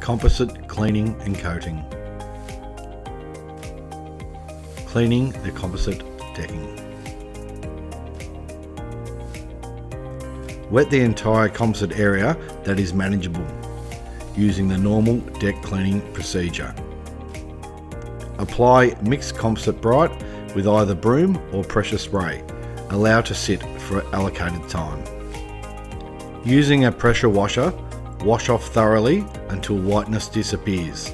Composite cleaning and coating. Cleaning the composite decking. Wet the entire composite area that is manageable, using the normal deck cleaning procedure. Apply mixed composite bright with either broom or pressure spray. Allow to sit for allocated time. Using a pressure washer, wash off thoroughly until whiteness disappears.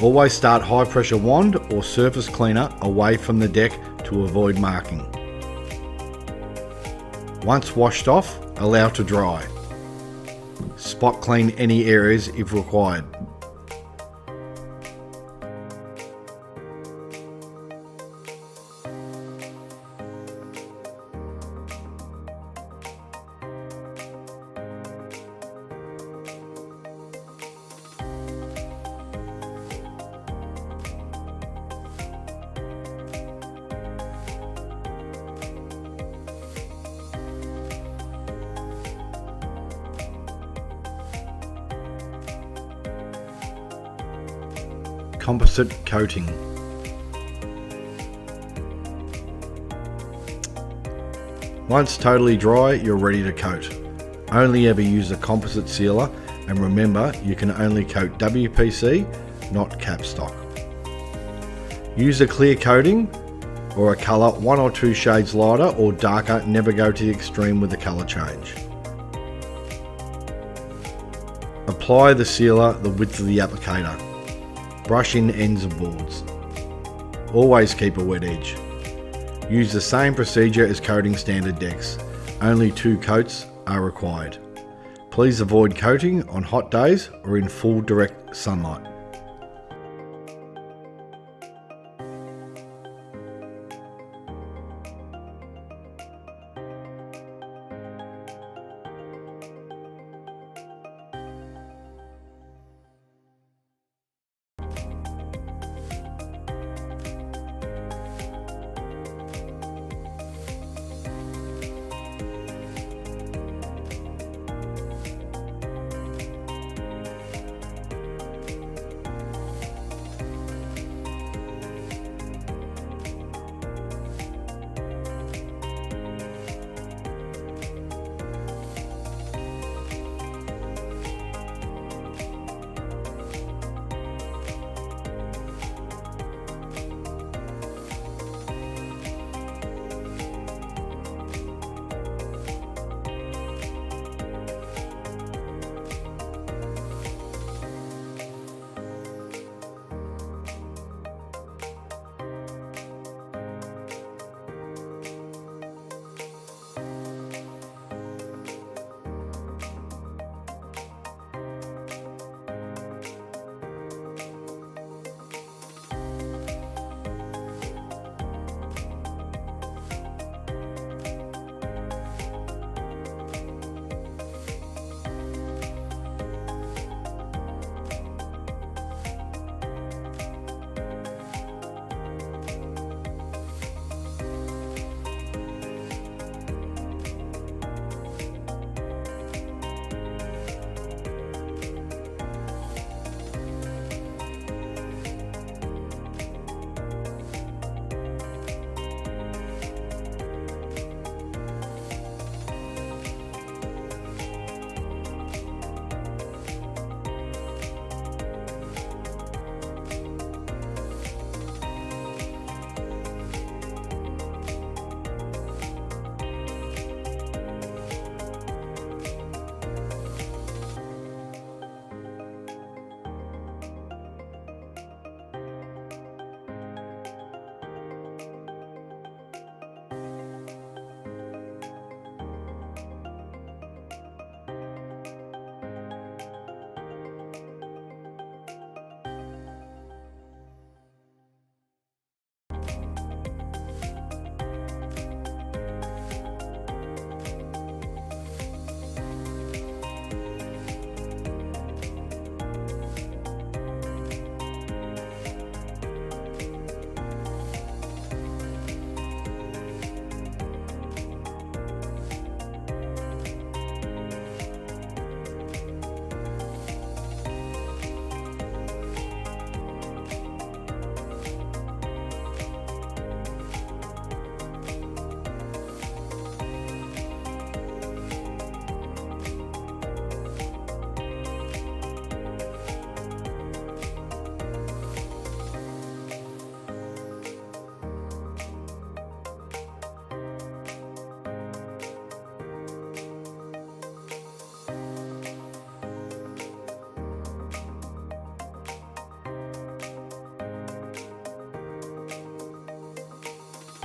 Always start high pressure wand or surface cleaner away from the deck to avoid marking. Once washed off, allow to dry. Spot clean any areas if required. Composite coating. Once totally dry, you're ready to coat. Only ever use a composite sealer, and remember, you can only coat WPC, not capstock. Use a clear coating or a colour 1 or 2 shades lighter or darker. Never go to the extreme with the colour change. Apply the sealer the width of the applicator. Brush in ends of boards. Always keep a wet edge. Use the same procedure as coating standard decks. Only 2 coats are required. Please avoid coating on hot days or in full direct sunlight.